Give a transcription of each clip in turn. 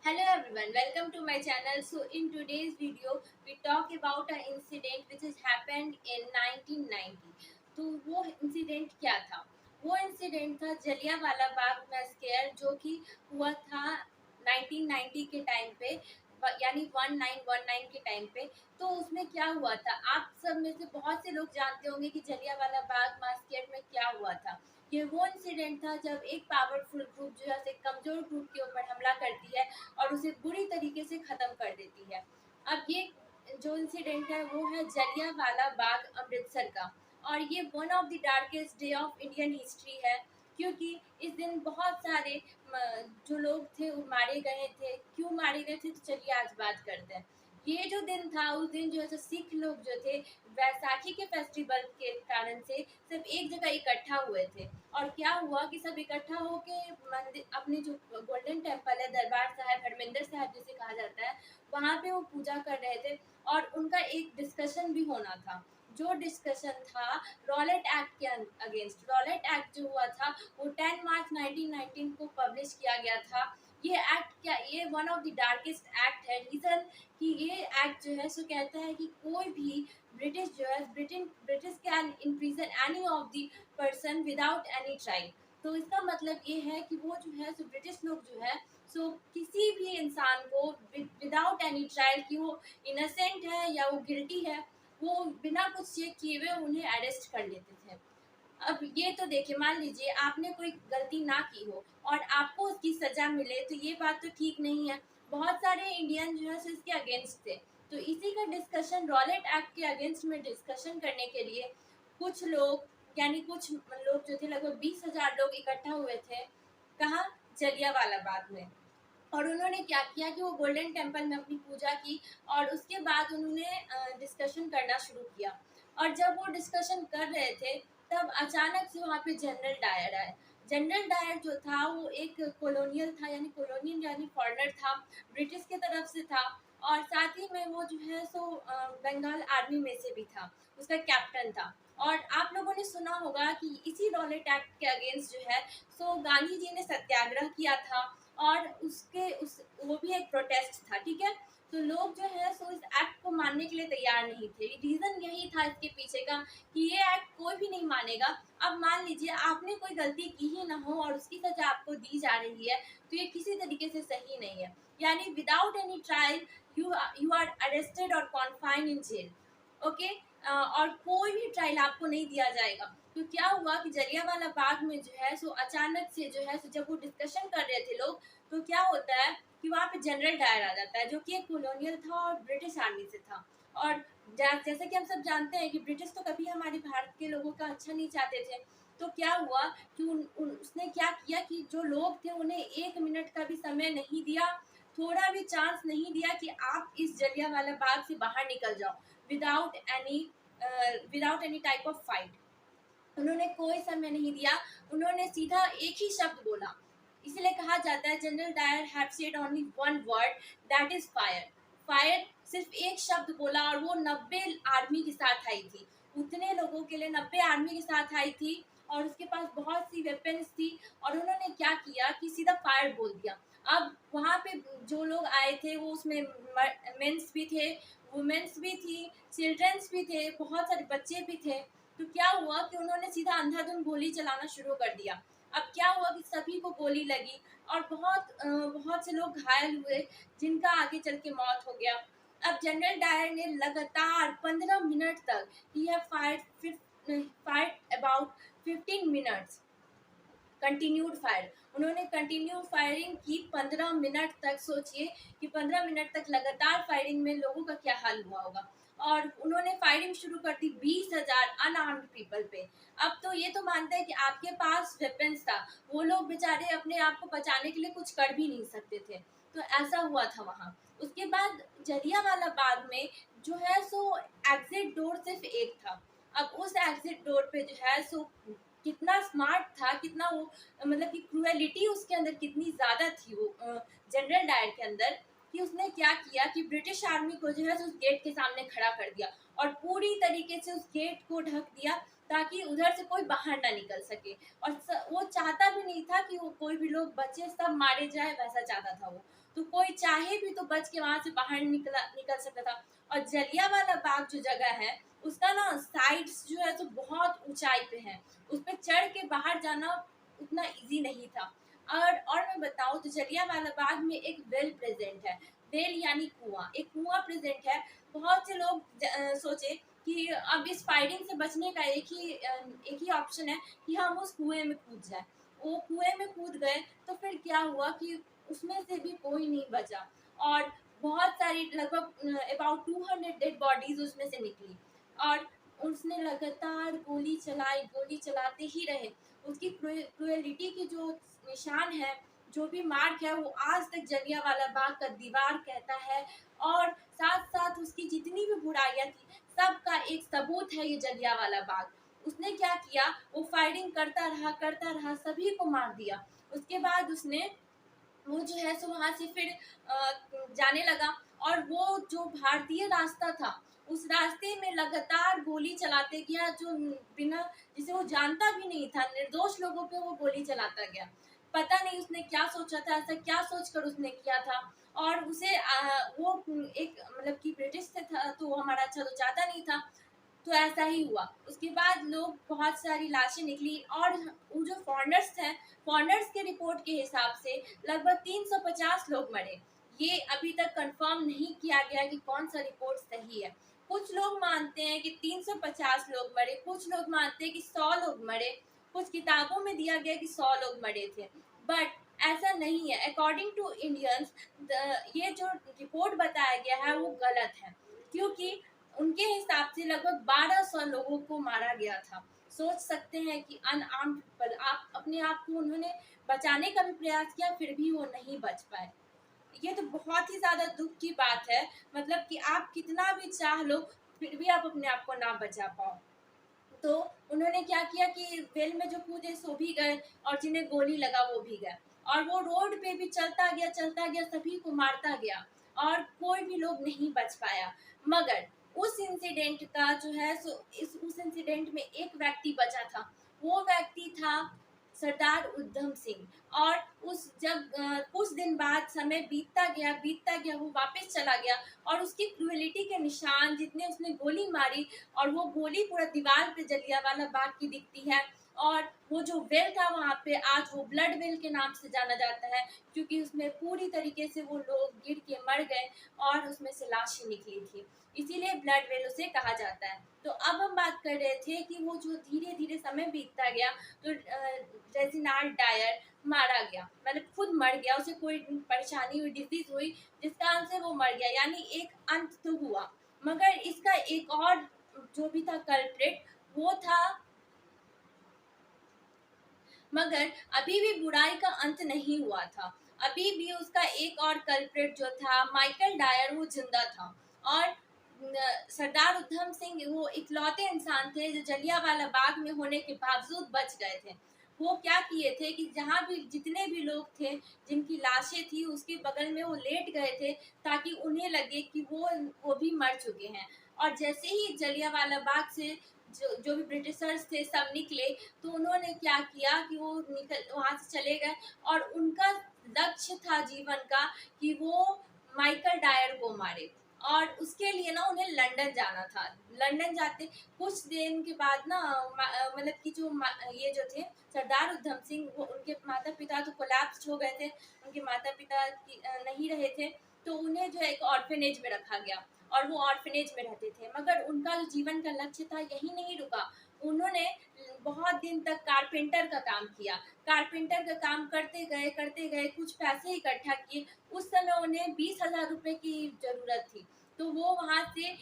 Hello everyone, welcome to my channel. So in today's video we talk about an incident which has happened in 1990. तो वो incident क्या था? वो incident था Jallianwala Bagh massacre जो कि हुआ था 1990 के टाइम पे, यानी 1919 के टाइम पे। तो उसमें क्या हुआ था, आप सब में से बहुत से लोग जानते होंगे कि जलियांवाला बाग मैस्केयर में क्या हुआ था। ये वो इंसिडेंट था जब एक पावरफुल ग्रुप जो है एक कमजोर ग्रुप के ऊपर हमला करती है और उसे बुरी तरीके से ख़त्म कर देती है। अब ये जो इंसिडेंट है वो है जलियांवाला बाग अमृतसर का, और ये one of the darkest day of Indian history है, क्योंकि इस दिन बहुत सारे जो लोग थे वो मारे गए थे। क्यों मारे गए थे, तो चलिए आज बात करते हैं। ये जो दिन था, उस दिन जो है सिख लोग जो थे वैसाखी के फेस्टिवल के कारण से सब एक जगह इकट्ठा हुए थे। और क्या हुआ कि सब इकट्ठा होके मंदिर, अपने जो गोल्डन टेम्पल है दरबार साहब हरमिंदर साहब जिसे कहा जाता है, वहाँ पे वो पूजा कर रहे थे। और उनका एक डिस्कशन भी होना था। जो डिस्कशन था रॉलेट एक्ट के अगेंस्ट। रॉलेट एक्ट जो हुआ था वो 10 मार्च 1919 को पब्लिश किया गया था। ये एक्ट क्या, ये one of the darkest act है। रीज़न कि ये एक्ट जो है सो कहता है कि कोई भी ब्रिटिश जो है British can imprison any of the person without any trial. तो इसका मतलब ये है कि वो जो है सो ब्रिटिश लोग जो है सो किसी भी इंसान को विदाउट एनी ट्रायल कि वो इनोसेंट है या वो गिल्टी है, वो बिना कुछ चेक किए हुए उन्हें अरेस्ट कर लेते थे। अब ये तो देखिए, मान लीजिए आपने कोई गलती ना की हो और आपको उसकी सजा मिले, तो ये बात तो ठीक नहीं है। बहुत सारे इंडियन जो है सो इसके अगेंस्ट थे। तो इसी का डिस्कशन रॉलेट एक्ट के अगेंस्ट में डिस्कशन करने के लिए कुछ लोग, यानी कुछ लोग जो थे, लगभग 20,000 लोग इकट्ठा हुए थे। कहाँ? जलियांवाला बाग में। और उन्होंने क्या किया कि वो गोल्डन टेम्पल में अपनी पूजा की और उसके बाद उन्होंने डिस्कशन करना शुरू किया। और जब वो डिस्कशन कर रहे थे तब अचानक से वहाँ पे जनरल डायर आए। जनरल डायर जो था वो एक कॉलोनियल था, यानी कॉलोनियल यानी फॉरेनर था, ब्रिटिश की तरफ से था। और साथ ही में वो जो है सो बंगाल आर्मी में से भी था, उसका कैप्टन था। और आप लोगों ने सुना होगा कि इसी रॉलेट एक्ट के अगेंस्ट जो है सो गांधी जी ने सत्याग्रह किया था। और उसके उस वो भी एक प्रोटेस्ट था, ठीक है। तो लोग जो है सो इस एक्ट को मानने के लिए तैयार नहीं थे। रीज़न यही था इसके पीछे का कि ये एक्ट कोई भी नहीं मानेगा। अब मान लीजिए आपने कोई गलती की ही ना हो और उसकी सजा आपको दी जा रही है, तो ये किसी तरीके से सही नहीं है। यानी without any trial you are arrested और कॉन्फाइंड इन जेल। ओके। और कोई भी ट्रायल आपको नहीं दिया जाएगा। तो क्या हुआ कि जलियांवाला बाग में जो है सो अचानक से जो है सो जब वो डिस्कशन कर रहे थे लोग, तो क्या होता है कि वहाँ पे जनरल डायर आ जाता है जो कि एक कॉलोनियल था और ब्रिटिश आर्मी से था। और जैसे कि हम सब जानते हैं कि ब्रिटिश तो कभी हमारे भारत के लोगों का अच्छा नहीं चाहते थे। तो क्या हुआ कि उसने क्या किया कि जो लोग थे उन्हें 1 मिनट का भी समय नहीं दिया, थोड़ा भी चांस नहीं दिया कि आप इस जलियांवाला बाग से बाहर निकल जाओ without any without any type of fight. उन्होंने कोई समय नहीं दिया। उन्होंने सीधा एक ही शब्द बोला। इसलिए कहा जाता है general Dyer have said only one word, that is fire. Fire सिर्फ एक शब्द बोला और वो 90 आर्मी के साथ आई थी। उतने लोगों के लिए 90 आर्मी के साथ आई थी और उसके पास बहुत सी वेपन्स थी। और उन्होंने क्या किया कि सीधा फायर बोल दिया। अब वहाँ पे जो लोग आए थे वो उसमें मेंस भी थे, वुमेन्स भी थी, चिल्ड्रंस भी थे, बहुत सारे बच्चे भी थे। तो क्या हुआ कि उन्होंने सीधा अंधाधुंध गोली चलाना शुरू कर दिया। अब क्या हुआ कि सभी को गोली लगी और बहुत से लोग घायल हुए, जिनका आगे चल के मौत हो गया। अब जनरल डायर ने लगातार 15 मिनट तक he have fight about 15 minutes continued fire. उन्होंने कंटिन्यू फायरिंग की 15 मिनट तक। सोचिए कि 15 मिनट तक लगातार फायरिंग में लोगों का क्या हाल हुआ होगा। और उन्होंने फायरिंग शुरू कर दी 20,000 अनआर्म्ड पीपल पे। अब तो ये तो मानते हैं कि आपके पास वेपन्स था, वो लोग बेचारे अपने आप को बचाने के लिए कुछ कर भी नहीं सकते थे। तो ऐसा हुआ था वहाँ। उसके बाद जलियांवाला बाग में जो है सो एग्जिट डोर सिर्फ एक था। अब उस एग्जिट डोर पे जो है सो कितना स्मार्ट था, कितना वो मतलब कि क्रूएलिटी उसके अंदर कितनी ज़्यादा थी वो जनरल डायर के अंदर, कि उसने क्या किया कि ब्रिटिश आर्मी को जो है उस गेट के सामने खड़ा कर दिया और पूरी तरीके से उस गेट को ढक दिया ताकि उधर से कोई बाहर ना निकल सके। और वो चाहता भी नहीं था कि वो कोई भी लोग बचे, सब मारे जाए, वैसा चाहता था वो। तो कोई चाहे भी तो बच के वहां से बाहर निकल सकता था। और जलियांवाला बाग जो जगह है उसका ना साइड्स जो है तो बहुत ऊंचाई पे है, उस पर चढ़ के बाहर जाना उतना इजी नहीं था। और मैं बताऊं तो जलियांवाला बाग में एक वेल प्रेजेंट है। वेल यानी कुआं, एक कुआं प्रेजेंट है। बहुत से लोग सोचे कि अब इस फायरिंग से बचने का एक ही ऑप्शन है कि हम उस कुएं में कूद जाए। वो कुएं में कूद गए तो फिर क्या हुआ कि उसमें से भी कोई नहीं बचा, और बहुत सारी लगभग अबाउट 200 डेड बॉडीज उसमें से निकली। और उसने लगातार गोली चलाई, गोली चलाते ही रहे। उसकी क्रुएलिटी की जो निशान है, जो भी मार्क है, वो आज तक जलियांवाला बाग का दीवार कहता है। और साथ साथ उसकी जितनी भी बुराइयां थी सबका एक सबूत है ये जलियांवाला बाग। उसने क्या किया, वो फायरिंग करता रहा, सभी को मार दिया। उसके बाद उसने वो जो है सो वहां से फिर जाने लगा। और वो जो भारतीय रास्ता था उस रास्ते में लगातार गोली चलाते गया, जो बिना, जिसे वो जानता भी नहीं था, निर्दोष लोगों पे वो गोली चलाता गया। पता नहीं उसने क्या सोचा था, ऐसा क्या सोचकर उसने किया था। और उसे वो एक मतलब कि ब्रिटिश से था तो वो हमारा अच्छा तो चाहता नहीं था। तो ऐसा ही हुआ। उसके बाद लोग, बहुत सारी लाशें निकली। और वो जो फॉरेनर्स थे, फॉरेनर्स के रिपोर्ट के हिसाब से लगभग 350 लोग मरे। ये अभी तक कंफर्म नहीं किया गया कि कौन सा रिपोर्ट सही है। कुछ लोग मानते हैं कि 350 लोग मरे, कुछ लोग मानते हैं कि 100 लोग मरे, कुछ किताबों में दिया गया कि 100 लोग मरे थे। बट ऐसा नहीं है। अकॉर्डिंग टू इंडियंस, ये जो रिपोर्ट बताया गया है वो गलत है, क्योंकि उनके हिसाब से लगभग 1200 लोगों को मारा गया था। सोच सकते हैं कि अनआर्म्ड पीपल, आप अपने आप को उन्होंने बचाने का भी प्रयास किया फिर भी वो नहीं बच पाए। ये तो बहुत ही ज्यादा दुख की बात है। मतलब कि आप कितना भी चाह लो फिर भी आप अपने आप को ना बचा पाओ। तो उन्होंने क्या किया कि वेल में जो कूदे सो भी गए, और जिन्हें गोली लगा वो भी गए। और वो रोड पे भी चलता गया, सभी को मारता गया, और कोई भी लोग नहीं बच पाया। मगर उस इंसिडेंट का जो है सो इस उस इंसिडेंट में एक व्यक्ति बचा था। वो व्यक्ति था सरदार उधम सिंह। और उस जब कुछ दिन बाद समय बीतता गया, वो वापस चला गया। और उसकी क्रुएलिटी के निशान, जितने उसने गोली मारी, और वो गोली पूरा दीवार पे जलियांवाला बाग की दिखती है। और वो जो वेल था वहाँ पे आज वो ब्लड वेल के नाम से जाना जाता है, क्योंकि उसमें पूरी तरीके से वो लोग गिर के मर गए और उसमें से लाशें निकली थी, इसीलिए ब्लड वेल उसे कहा जाता है। तो अब हम बात कर रहे थे कि वो जो धीरे धीरे समय बीतता गया तो रेजिनाल्ड डायर मारा गया, मतलब खुद मर गया, उसे कोई परेशानी हुई, डिजीज हुई, जिस कारण से वो मर गया, यानी एक अंत तो हुआ। मगर इसका एक और जो भी था कल्प्रिट, वो था, मगर अभी भी बुराई का अंत नहीं हुआ था। अभी भी उसका एक और कल्प्रिट जो था माइकल डायर, वो जिंदा था। और सरदार उधम सिंह वो इकलौते इंसान थे जो जलियांवाला बाग में होने के बावजूद बच गए थे। वो क्या किए थे कि जहाँ भी जितने भी लोग थे जिनकी लाशें थी उसके बगल में वो लेट गए थे, ताकि उन्हें लगे कि वो भी मर चुके हैं। और जैसे ही जलियांवाला बाग से जो भी ब्रिटिशर्स थे सब निकले, तो उन्होंने क्या किया कि वो निकल वहां से चले गए। और उनका लक्ष्य था जीवन का कि वो माइकल डायर को मारे। और उसके लिए ना उन्हें लंदन जाना था। लंदन जाते कुछ दिन के बाद ना मतलब कि ये जो थे सरदार उधम सिंह, वो उनके माता पिता तो कोलैप्स हो गए थे, उनके माता पिता नहीं रहे थे। तो उन्हें जो है एक ऑर्फेनेज में रखा गया, और वो ऑर्फेनेज में रहते थे। मगर उनका जो जीवन का लक्ष्य था यही नहीं रुका। उन्होंने बहुत दिन तक कारपेंटर का काम किया। कारपेंटर का काम करते गए कुछ पैसे इकट्ठा किए। उस समय उन्हें 20,000 रुपए की जरूरत थी। तो वो वहाँ से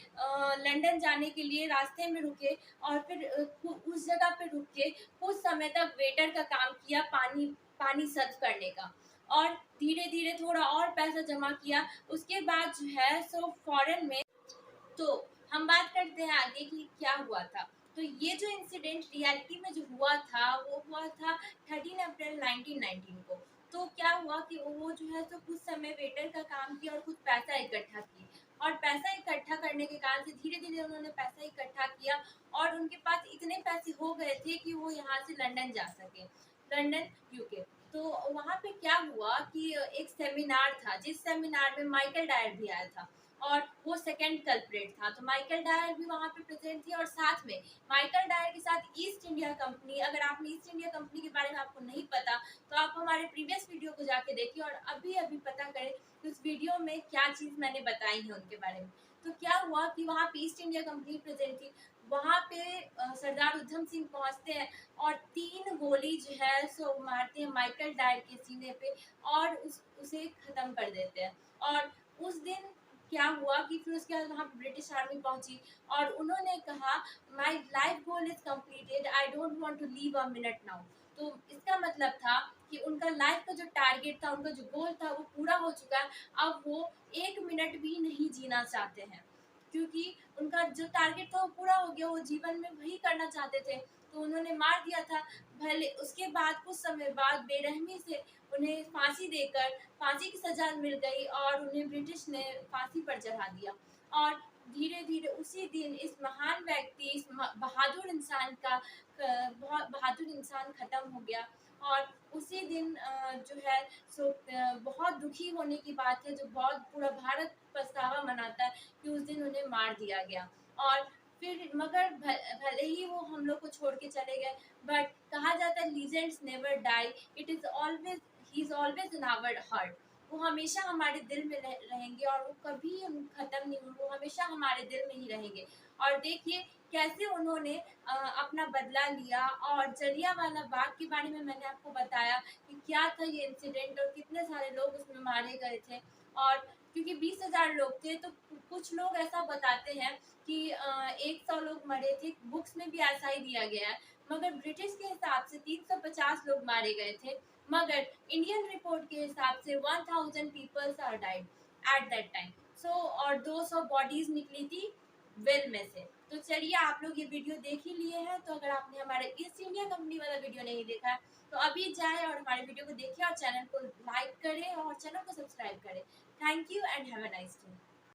लंदन जाने के लिए रास्ते में रुके, और फिर उस जगह पे रुक के कुछ समय तक वेटर का काम किया, पानी पानी सर्व करने का। और धीरे धीरे थोड़ा और पैसा जमा किया। उसके बाद जो है सो फॉरेन में, तो हम बात करते हैं आगे कि क्या हुआ था। तो ये जो इंसिडेंट रियलिटी में जो हुआ था वो हुआ था 13 अप्रैल 1919 को। तो क्या हुआ कि वो जो है तो कुछ समय वेटर का काम किया और कुछ पैसा इकट्ठा किया। और पैसा इकट्ठा करने के कारण से धीरे धीरे उन्होंने पैसा इकट्ठा किया, और उनके पास इतने पैसे हो गए थे कि वो यहाँ से लंदन जा सके, लंदन यूके। तो वहाँ पे क्या हुआ कि एक सेमिनार था, जिस सेमिनार में माइकल डायर भी आया था और वो सेकंड कल्प्रेट था। तो माइकल डायर भी वहाँ पे प्रेजेंट थी और साथ में माइकल डायर के साथ ईस्ट इंडिया कंपनी, अगर आपने ईस्ट इंडिया कंपनी के बारे में आपको नहीं पता तो आप हमारे प्रीवियस वीडियो को जाके देखिए और अभी अभी पता करें कि उस वीडियो में क्या चीज़ मैंने बताई है उनके बारे में। तो क्या हुआ कि वहाँ पे ईस्ट इंडिया कंपनी प्रेजेंट थी। वहाँ पे सरदार उधम सिंह पहुँचते हैं और 3 गोली जो है सो मारते हैं माइकल डायर के सीने पे और उसे ख़त्म कर देते हैं। और उस दिन क्या हुआ कि फिर उसके बाद वहाँ ब्रिटिश आर्मी पहुँची और उन्होंने कहा my life goal is completed, I don't want to leave a minute now. तो इसका मतलब था कि उनका लाइफ का जो टारगेट था, उनका जो गोल था वो पूरा हो चुका है। अब वो 1 मिनट भी नहीं जीना चाहते हैं, क्योंकि उनका जो टारगेट था वो पूरा हो गया, वो जीवन में वही करना चाहते थे। तो उन्होंने मार दिया था। भले उसके बाद कुछ समय बाद बेरहमी से उन्हें फांसी देकर फांसी की सजा मिल गई और उन्हें ब्रिटिश ने फांसी पर चढ़ा दिया। और धीरे धीरे उसी दिन इस महान व्यक्ति, इस बहादुर इंसान का बहुत बहादुर इंसान खत्म हो गया। और उसी दिन जो है सो बहुत दुखी होने की बात है, जो बहुत पूरा भारत पछतावा मनाता है कि उस दिन उन्हें मार दिया गया। और फिर मगर भले ही वो हम लोग को छोड़ के चले गए, बट कहा जाता है legends never die, it is always he is always in our heart. वो हमेशा हमारे दिल में रहेंगे और वो कभी खत्म नहीं होंगे, वो हमेशा हमारे दिल में ही रहेंगे। और देखिए कैसे उन्होंने अपना बदला लिया। और जलियांवाला बाग के बारे में मैंने आपको बताया कि क्या था ये इंसिडेंट और कितने सारे लोग उसमें मारे गए थे। और क्योंकि 20,000 लोग थे तो कुछ लोग ऐसा बताते हैं कि 100 लोग मरे थे, बुक्स में भी ऐसा ही दिया गया है। मगर ब्रिटिश के हिसाब से 350 लोग मारे गए थे, मगर इंडियन रिपोर्ट के हिसाब से 1000 peoples are died at that time. So और 200 बॉडीज निकली थी वेल में से। तो चलिए आप लोग ये वीडियो देख ही लिए हैं, तो अगर आपने हमारे ईस्ट इंडिया कंपनी वाला वीडियो नहीं देखा है तो अभी जाए और हमारे वीडियो को देखिए और चैनल को लाइक करें और चैनल को सब्सक्राइब करें। Thank you and have a nice day.